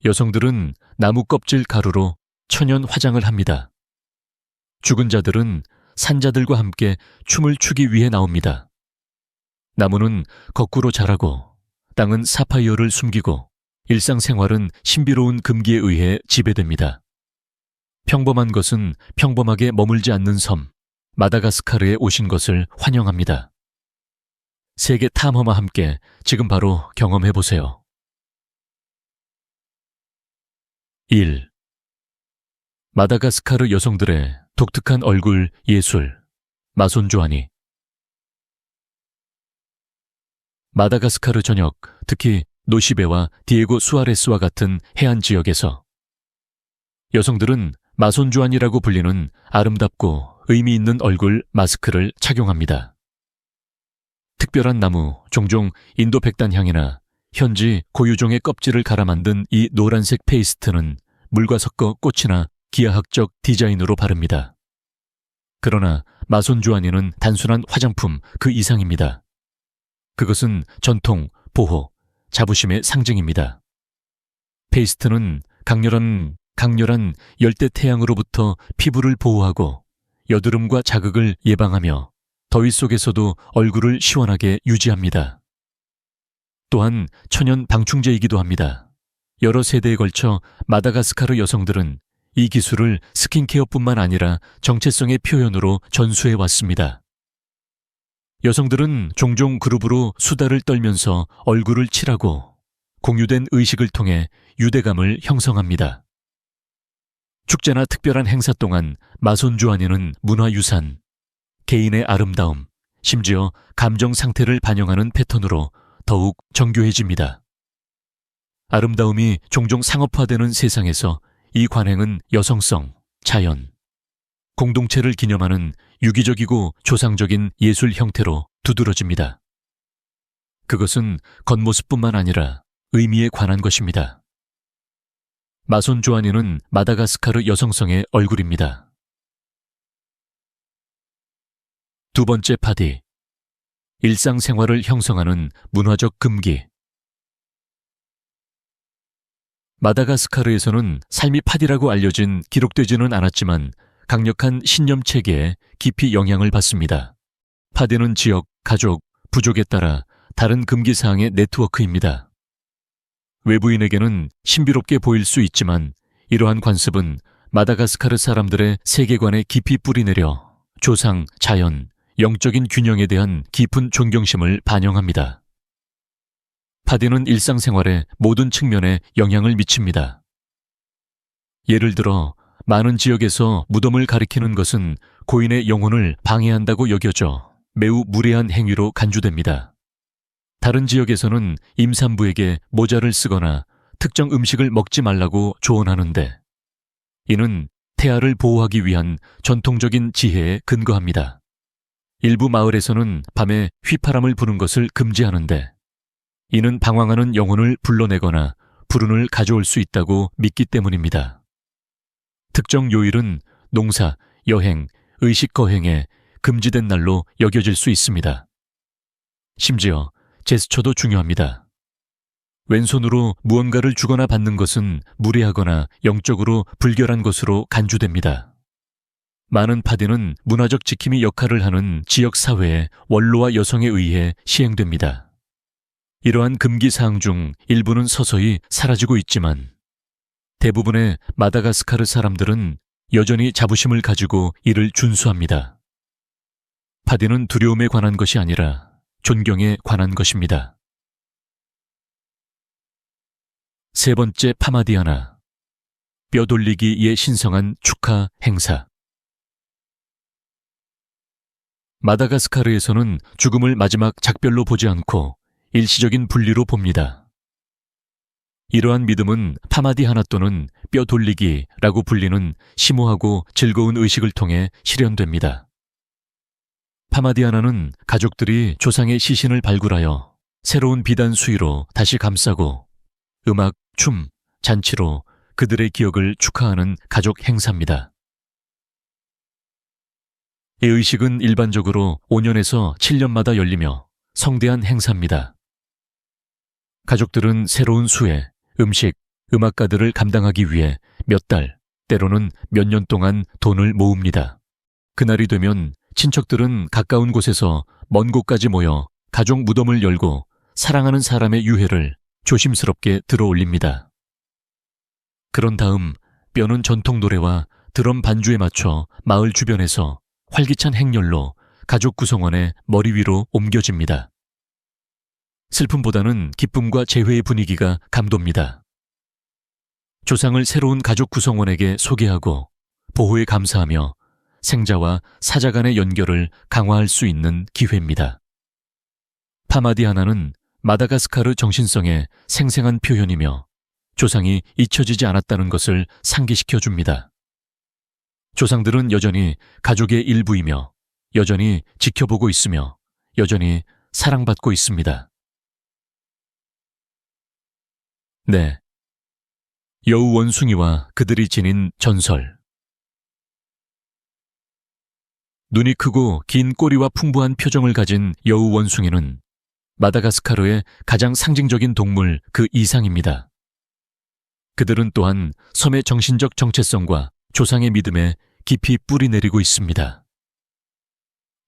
여성들은 나무 껍질 가루로 천연 화장을 합니다. 죽은 자들은 산자들과 함께 춤을 추기 위해 나옵니다. 나무는 거꾸로 자라고 땅은 사파이어를 숨기고 일상생활은 신비로운 금기에 의해 지배됩니다. 평범한 것은 평범하게 머물지 않는 섬, 마다가스카르에 오신 것을 환영합니다. 세계 탐험과 함께 지금 바로 경험해 보세요. 1. 마다가스카르 여성들의 독특한 얼굴 예술, 마손 조아니. 마다가스카르 전역, 특히 노시베와 디에고 수아레스와 같은 해안 지역에서 여성들은 마손 조아니라고 불리는 아름답고 의미 있는 얼굴 마스크를 착용합니다. 특별한 나무, 종종 인도 백단향이나 현지 고유종의 껍질을 갈아 만든 이 노란색 페이스트는 물과 섞어 꽃이나 기하학적 디자인으로 바릅니다. 그러나 마손 조아니는 단순한 화장품 그 이상입니다. 그것은 전통, 보호, 자부심의 상징입니다. 페이스트는 강렬한 열대 태양으로부터 피부를 보호하고 여드름과 자극을 예방하며 더위 속에서도 얼굴을 시원하게 유지합니다. 또한 천연 방충제이기도 합니다. 여러 세대에 걸쳐 마다가스카르 여성들은 이 기술을 스킨케어뿐만 아니라 정체성의 표현으로 전수해 왔습니다. 여성들은 종종 그룹으로 수다를 떨면서 얼굴을 칠하고 공유된 의식을 통해 유대감을 형성합니다. 축제나 특별한 행사 동안 마손 조아니는 문화유산, 개인의 아름다움, 심지어 감정 상태를 반영하는 패턴으로 더욱 정교해집니다. 아름다움이 종종 상업화되는 세상에서 이 관행은 여성성, 자연, 공동체를 기념하는 유기적이고 조상적인 예술 형태로 두드러집니다. 그것은 겉모습뿐만 아니라 의미에 관한 것입니다. 마손 조아니는 마다가스카르 여성성의 얼굴입니다. 두 번째 파디, 일상생활을 형성하는 문화적 금기. 마다가스카르에서는 삶이 파디라고 알려진 기록되지는 않았지만 강력한 신념 체계에 깊이 영향을 받습니다. 파디는 지역, 가족, 부족에 따라 다른 금기사항의 네트워크입니다. 외부인에게는 신비롭게 보일 수 있지만 이러한 관습은 마다가스카르 사람들의 세계관에 깊이 뿌리내려 조상, 자연, 영적인 균형에 대한 깊은 존경심을 반영합니다. 파디는 일상생활의 모든 측면에 영향을 미칩니다. 예를 들어 많은 지역에서 무덤을 가리키는 것은 고인의 영혼을 방해한다고 여겨져 매우 무례한 행위로 간주됩니다. 다른 지역에서는 임산부에게 모자를 쓰거나 특정 음식을 먹지 말라고 조언하는데 이는 태아를 보호하기 위한 전통적인 지혜에 근거합니다. 일부 마을에서는 밤에 휘파람을 부는 것을 금지하는데 이는 방황하는 영혼을 불러내거나 불운을 가져올 수 있다고 믿기 때문입니다. 특정 요일은 농사, 여행, 의식 거행에 금지된 날로 여겨질 수 있습니다. 심지어 제스처도 중요합니다. 왼손으로 무언가를 주거나 받는 것은 무례하거나 영적으로 불결한 것으로 간주됩니다. 많은 파디는 문화적 지킴이 역할을 하는 지역 사회의 원로와 여성에 의해 시행됩니다. 이러한 금기 사항 중 일부는 서서히 사라지고 있지만 대부분의 마다가스카르 사람들은 여전히 자부심을 가지고 이를 준수합니다. 파디는 두려움에 관한 것이 아니라 존경에 관한 것입니다. 세 번째 파마디아나, 뼈 돌리기에 신성한 축하 행사. 마다가스카르에서는 죽음을 마지막 작별로 보지 않고 일시적인 분리로 봅니다. 이러한 믿음은 파마디하나 또는 뼈 돌리기라고 불리는 심오하고 즐거운 의식을 통해 실현됩니다. 파마디아나는 가족들이 조상의 시신을 발굴하여 새로운 비단 수의로 다시 감싸고 음악, 춤, 잔치로 그들의 기억을 축하하는 가족 행사입니다. 이 의식은 일반적으로 5년에서 7년마다 열리며 성대한 행사입니다. 가족들은 새로운 수에, 음식, 음악가들을 감당하기 위해 몇 달, 때로는 몇 년 동안 돈을 모읍니다. 그날이 되면 친척들은 가까운 곳에서 먼 곳까지 모여 가족 무덤을 열고 사랑하는 사람의 유해를 조심스럽게 들어올립니다. 그런 다음 뼈는 전통 노래와 드럼 반주에 맞춰 마을 주변에서 활기찬 행렬로 가족 구성원의 머리 위로 옮겨집니다. 슬픔보다는 기쁨과 재회의 분위기가 감돕니다. 조상을 새로운 가족 구성원에게 소개하고 보호에 감사하며 생자와 사자 간의 연결을 강화할 수 있는 기회입니다. 파마디아나는 마다가스카르 정신성의 생생한 표현이며 조상이 잊혀지지 않았다는 것을 상기시켜 줍니다. 조상들은 여전히 가족의 일부이며 여전히 지켜보고 있으며 여전히 사랑받고 있습니다. 네. 여우 원숭이와 그들이 지닌 전설. 눈이 크고 긴 꼬리와 풍부한 표정을 가진 여우 원숭이는 마다가스카르의 가장 상징적인 동물 그 이상입니다. 그들은 또한 섬의 정신적 정체성과 조상의 믿음에 깊이 뿌리 내리고 있습니다.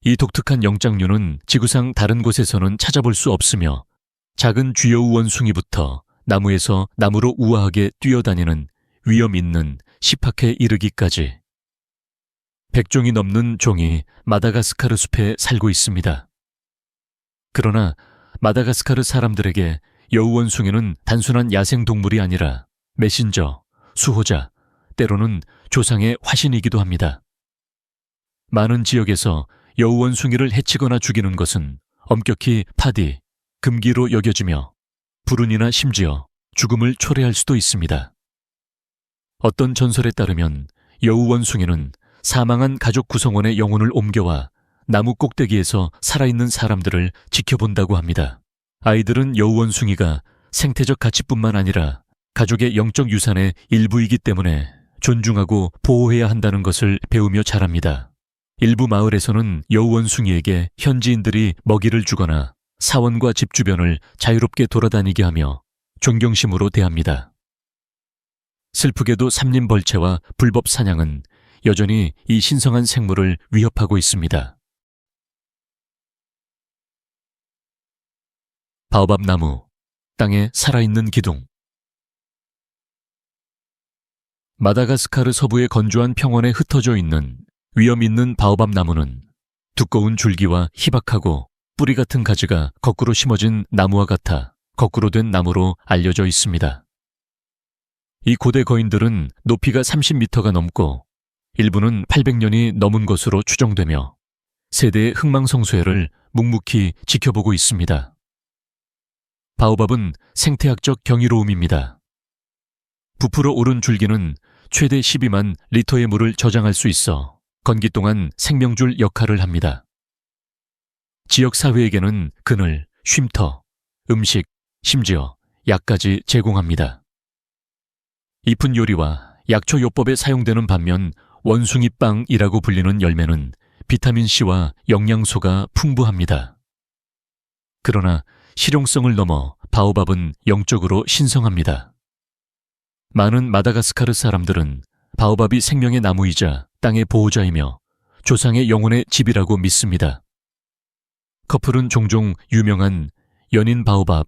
이 독특한 영장류는 지구상 다른 곳에서는 찾아볼 수 없으며 작은 쥐여우 원숭이부터 나무에서 나무로 우아하게 뛰어다니는 위험 있는 10학에 이르기까지 100종이 넘는 종이 마다가스카르 숲에 살고 있습니다. 그러나 마다가스카르 사람들에게 여우 원숭이는 단순한 야생 동물이 아니라 메신저, 수호자, 때로는 조상의 화신이기도 합니다. 많은 지역에서 여우 원숭이를 해치거나 죽이는 것은 엄격히 파디, 금기로 여겨지며 불운이나 심지어 죽음을 초래할 수도 있습니다. 어떤 전설에 따르면 여우 원숭이는 사망한 가족 구성원의 영혼을 옮겨와 나무 꼭대기에서 살아있는 사람들을 지켜본다고 합니다. 아이들은 여우 원숭이가 생태적 가치뿐만 아니라 가족의 영적 유산의 일부이기 때문에 존중하고 보호해야 한다는 것을 배우며 자랍니다. 일부 마을에서는 여우 원숭이에게 현지인들이 먹이를 주거나 사원과 집 주변을 자유롭게 돌아다니게 하며 존경심으로 대합니다. 슬프게도 삼림벌채와 불법 사냥은 여전히 이 신성한 생물을 위협하고 있습니다. 바오밥 나무, 땅에 살아있는 기둥. 마다가스카르 서부의 건조한 평원에 흩어져 있는 위험 있는 바오밥 나무는 두꺼운 줄기와 희박하고 뿌리 같은 가지가 거꾸로 심어진 나무와 같아 거꾸로 된 나무로 알려져 있습니다. 이 고대 거인들은 높이가 30m가 넘고 일부는 800년이 넘은 것으로 추정되며 세대의 흥망성쇠를 묵묵히 지켜보고 있습니다. 바오밥은 생태학적 경이로움입니다. 부풀어 오른 줄기는 최대 12만 리터의 물을 저장할 수 있어 건기 동안 생명줄 역할을 합니다. 지역 사회에게는 그늘, 쉼터, 음식, 심지어 약까지 제공합니다. 잎은 요리와 약초요법에 사용되는 반면 원숭이빵이라고 불리는 열매는 비타민C와 영양소가 풍부합니다. 그러나 실용성을 넘어 바오밥은 영적으로 신성합니다. 많은 마다가스카르 사람들은 바오밥이 생명의 나무이자 땅의 보호자이며 조상의 영혼의 집이라고 믿습니다. 커플은 종종 유명한 연인 바오밥,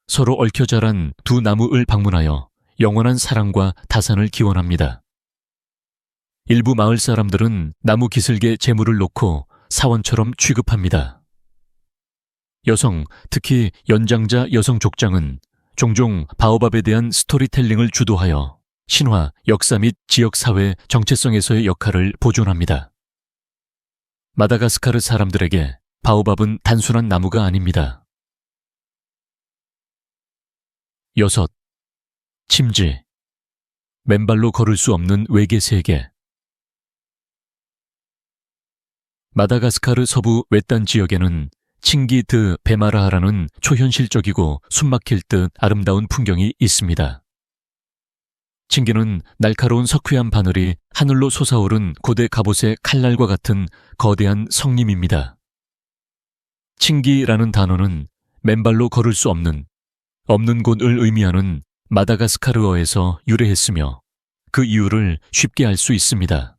서로 얽혀 자란 두 나무을 방문하여 영원한 사랑과 다산을 기원합니다. 일부 마을 사람들은 나무 기슭에 재물을 놓고 사원처럼 취급합니다. 여성, 특히 연장자 여성 족장은 종종 바오밥에 대한 스토리텔링을 주도하여 신화, 역사 및 지역사회 정체성에서의 역할을 보존합니다. 마다가스카르 사람들에게 바오밥은 단순한 나무가 아닙니다. 6. 침지. 맨발로 걸을 수 없는 외계 세계. 마다가스카르 서부 외딴 지역에는 칭기 드 베마라하라는 초현실적이고 숨막힐 듯 아름다운 풍경이 있습니다. 칭기는 날카로운 석회암 바늘이 하늘로 솟아오른 고대 갑옷의 칼날과 같은 거대한 성림입니다. 칭기라는 단어는 맨발로 걸을 수 없는 곳을 의미하는 마다가스카르어에서 유래했으며 그 이유를 쉽게 알 수 있습니다.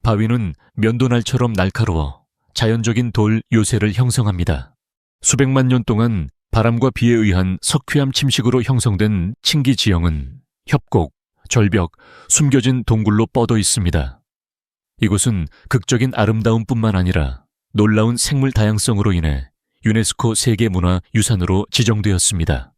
바위는 면도날처럼 날카로워 자연적인 돌 요새를 형성합니다. 수백만 년 동안 바람과 비에 의한 석회암 침식으로 형성된 층기 지형은 협곡, 절벽, 숨겨진 동굴로 뻗어 있습니다. 이곳은 극적인 아름다움뿐만 아니라 놀라운 생물 다양성으로 인해 유네스코 세계문화유산으로 지정되었습니다.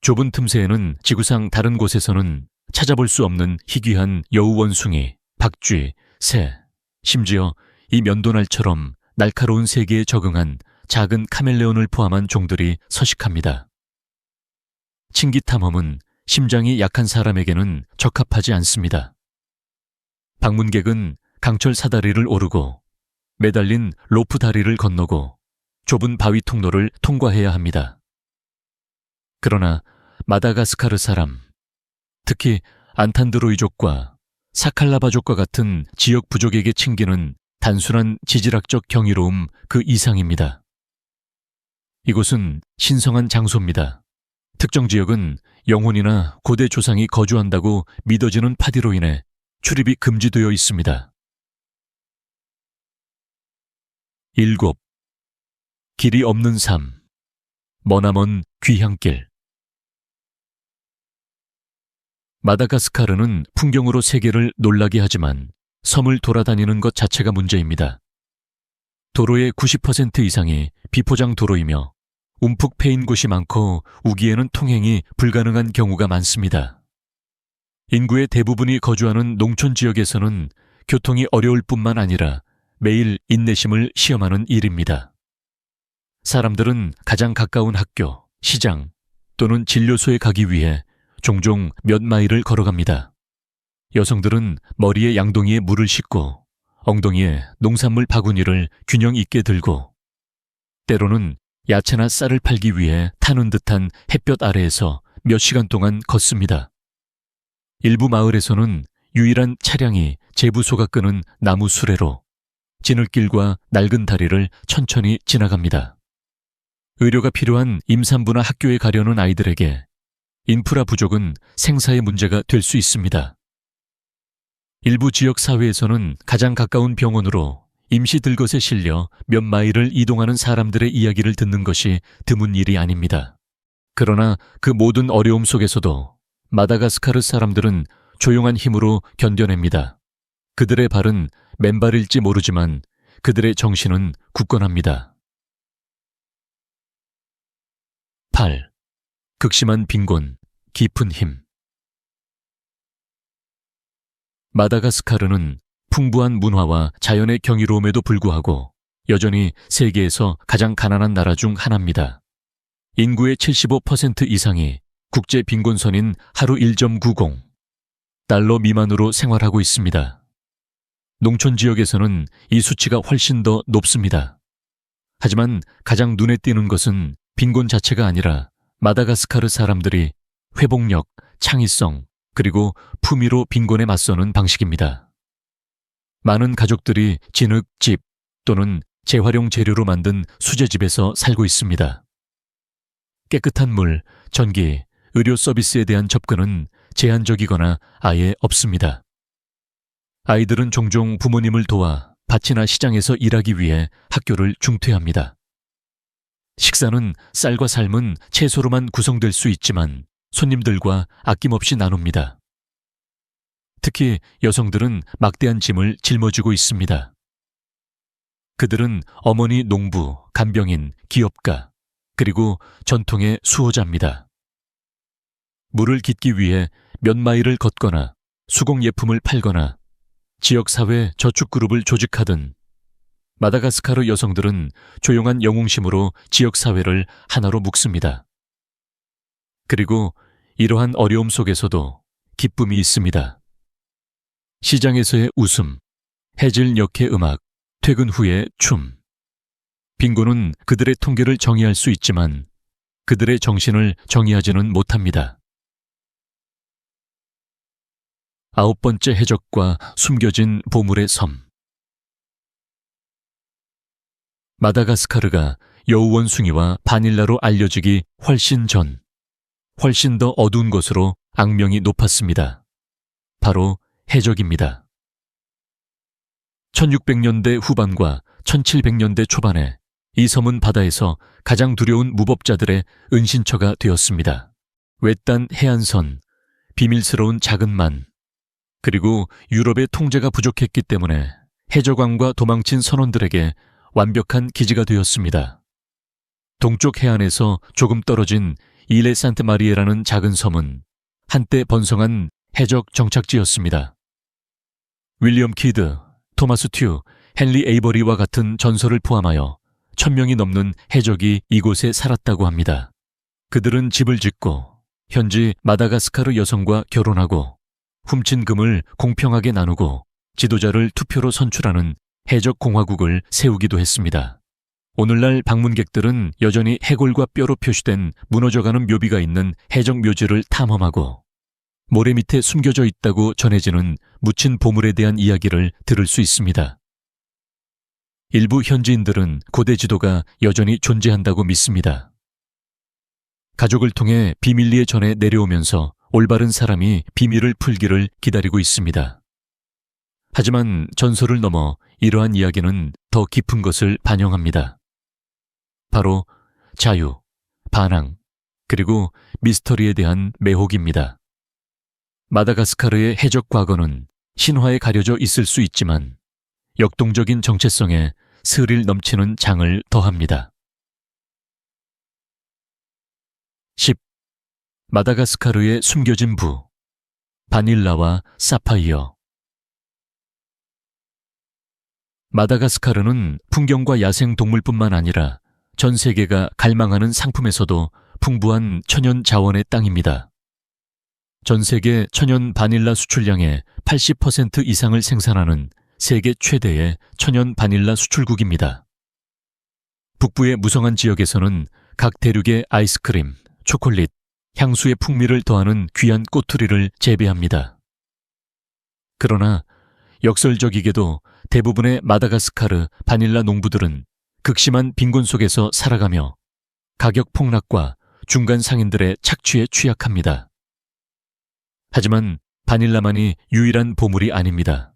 좁은 틈새에는 지구상 다른 곳에서는 찾아볼 수 없는 희귀한 여우원숭이, 박쥐, 새, 심지어 이 면도날처럼 날카로운 세계에 적응한 작은 카멜레온을 포함한 종들이 서식합니다. 층기탐험은 심장이 약한 사람에게는 적합하지 않습니다. 방문객은 강철 사다리를 오르고 매달린 로프 다리를 건너고 좁은 바위 통로를 통과해야 합니다. 그러나 마다가스카르 사람, 특히 안탄드로이족과 사칼라바족과 같은 지역 부족에게 층기는 단순한 지질학적 경이로움 그 이상입니다. 이곳은 신성한 장소입니다. 특정 지역은 영혼이나 고대 조상이 거주한다고 믿어지는 파디로 인해 출입이 금지되어 있습니다. 7. 길이 없는 삶, 머나먼 귀향길. 마다가스카르는 풍경으로 세계를 놀라게 하지만 섬을 돌아다니는 것 자체가 문제입니다. 도로의 90% 이상이 비포장 도로이며 움푹 패인 곳이 많고 우기에는 통행이 불가능한 경우가 많습니다. 인구의 대부분이 거주하는 농촌 지역에서는 교통이 어려울 뿐만 아니라 매일 인내심을 시험하는 일입니다. 사람들은 가장 가까운 학교, 시장 또는 진료소에 가기 위해 종종 몇 마일을 걸어갑니다. 여성들은 머리에 양동이에 물을 싣고 엉덩이에 농산물 바구니를 균형 있게 들고 때로는 야채나 쌀을 팔기 위해 타는 듯한 햇볕 아래에서 몇 시간 동안 걷습니다. 일부 마을에서는 유일한 차량이 제부소가 끄는 나무 수레로 지늘길과 낡은 다리를 천천히 지나갑니다. 의료가 필요한 임산부나 학교에 가려는 아이들에게 인프라 부족은 생사의 문제가 될 수 있습니다. 일부 지역 사회에서는 가장 가까운 병원으로 임시 들것에 실려 몇 마일을 이동하는 사람들의 이야기를 듣는 것이 드문 일이 아닙니다. 그러나 그 모든 어려움 속에서도 마다가스카르 사람들은 조용한 힘으로 견뎌냅니다. 그들의 발은 맨발일지 모르지만 그들의 정신은 굳건합니다. 8. 극심한 빈곤, 깊은 힘. 마다가스카르는 풍부한 문화와 자연의 경이로움에도 불구하고 여전히 세계에서 가장 가난한 나라 중 하나입니다. 인구의 75% 이상이 국제 빈곤선인 하루 1.90 달러 미만으로 생활하고 있습니다. 농촌 지역에서는 이 수치가 훨씬 더 높습니다. 하지만 가장 눈에 띄는 것은 빈곤 자체가 아니라 마다가스카르 사람들이 회복력, 창의성, 그리고 품위로 빈곤에 맞서는 방식입니다. 많은 가족들이 진흙집 또는 재활용 재료로 만든 수제집에서 살고 있습니다. 깨끗한 물, 전기, 의료 서비스에 대한 접근은 제한적이거나 아예 없습니다. 아이들은 종종 부모님을 도와 밭이나 시장에서 일하기 위해 학교를 중퇴합니다. 식사는 쌀과 삶은 채소로만 구성될 수 있지만 손님들과 아낌없이 나눕니다. 특히 여성들은 막대한 짐을 짊어지고 있습니다. 그들은 어머니 농부, 간병인, 기업가, 그리고 전통의 수호자입니다. 물을 깃기 위해 몇 마일을 걷거나 수공예품을 팔거나 지역사회 저축그룹을 조직하든 마다가스카르 여성들은 조용한 영웅심으로 지역사회를 하나로 묶습니다. 그리고 이러한 어려움 속에서도 기쁨이 있습니다. 시장에서의 웃음, 해질녘의 음악, 퇴근 후의 춤. 빈곤은 그들의 통계를 정의할 수 있지만 그들의 정신을 정의하지는 못합니다. 9번째 해적과 숨겨진 보물의 섬. 마다가스카르가 여우원숭이와 바닐라로 알려지기 훨씬 전 훨씬 더 어두운 곳으로 악명이 높았습니다. 바로 해적입니다. 1600년대 후반과 1700년대 초반에 이 섬은 바다에서 가장 두려운 무법자들의 은신처가 되었습니다. 외딴 해안선, 비밀스러운 작은 만, 그리고 유럽의 통제가 부족했기 때문에 해적왕과 도망친 선원들에게 완벽한 기지가 되었습니다. 동쪽 해안에서 조금 떨어진 일레 산트 마리에라는 작은 섬은 한때 번성한 해적 정착지였습니다. 윌리엄 키드, 토마스 튜, 헨리 에이버리와 같은 전설을 포함하여 1000명이 넘는 해적이 이곳에 살았다고 합니다. 그들은 집을 짓고 현지 마다가스카르 여성과 결혼하고 훔친 금을 공평하게 나누고 지도자를 투표로 선출하는 해적 공화국을 세우기도 했습니다. 오늘날 방문객들은 여전히 해골과 뼈로 표시된 무너져가는 묘비가 있는 해적 묘지를 탐험하고 모래 밑에 숨겨져 있다고 전해지는 묻힌 보물에 대한 이야기를 들을 수 있습니다. 일부 현지인들은 고대 지도가 여전히 존재한다고 믿습니다. 가족을 통해 비밀리에 전해 내려오면서 올바른 사람이 비밀을 풀기를 기다리고 있습니다. 하지만 전설을 넘어 이러한 이야기는 더 깊은 것을 반영합니다. 바로 자유, 반항, 그리고 미스터리에 대한 매혹입니다. 마다가스카르의 해적 과거는 신화에 가려져 있을 수 있지만 역동적인 정체성에 스릴 넘치는 장을 더합니다. 10. 마다가스카르의 숨겨진 부, 바닐라와 사파이어. 마다가스카르는 풍경과 야생 동물뿐만 아니라 전 세계가 갈망하는 상품에서도 풍부한 천연 자원의 땅입니다. 전 세계 천연 바닐라 수출량의 80% 이상을 생산하는 세계 최대의 천연 바닐라 수출국입니다. 북부의 무성한 지역에서는 각 대륙의 아이스크림, 초콜릿, 향수의 풍미를 더하는 귀한 꼬투리를 재배합니다. 그러나 역설적이게도 대부분의 마다가스카르 바닐라 농부들은 극심한 빈곤 속에서 살아가며 가격 폭락과 중간 상인들의 착취에 취약합니다. 하지만 바닐라만이 유일한 보물이 아닙니다.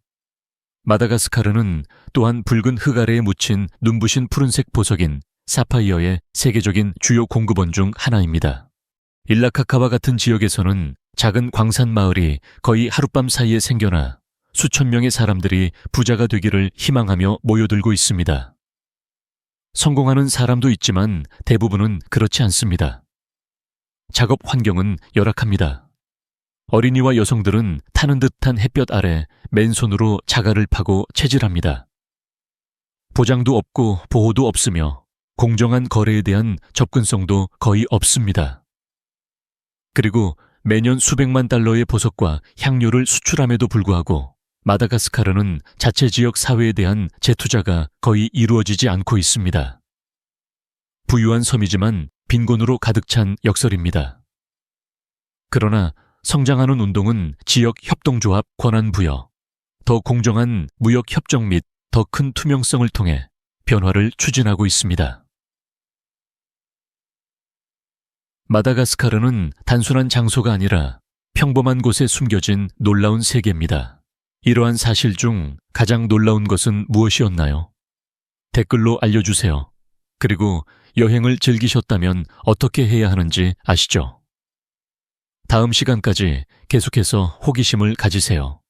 마다가스카르는 또한 붉은 흙 아래에 묻힌 눈부신 푸른색 보석인 사파이어의 세계적인 주요 공급원 중 하나입니다. 일라카카와 같은 지역에서는 작은 광산 마을이 거의 하룻밤 사이에 생겨나 수천 명의 사람들이 부자가 되기를 희망하며 모여들고 있습니다. 성공하는 사람도 있지만 대부분은 그렇지 않습니다. 작업 환경은 열악합니다. 어린이와 여성들은 타는 듯한 햇볕 아래 맨손으로 자갈을 파고 채질합니다. 보장도 없고 보호도 없으며 공정한 거래에 대한 접근성도 거의 없습니다. 그리고 매년 수백만 달러의 보석과 향료를 수출함에도 불구하고 마다가스카르는 자체 지역 사회에 대한 재투자가 거의 이루어지지 않고 있습니다. 부유한 섬이지만 빈곤으로 가득 찬 역설입니다. 그러나 성장하는 운동은 지역 협동조합 권한 부여, 더 공정한 무역 협정 및 더 큰 투명성을 통해 변화를 추진하고 있습니다. 마다가스카르는 단순한 장소가 아니라 평범한 곳에 숨겨진 놀라운 세계입니다. 이러한 사실 중 가장 놀라운 것은 무엇이었나요? 댓글로 알려주세요. 그리고 여행을 즐기셨다면 어떻게 해야 하는지 아시죠? 다음 시간까지 계속해서 호기심을 가지세요.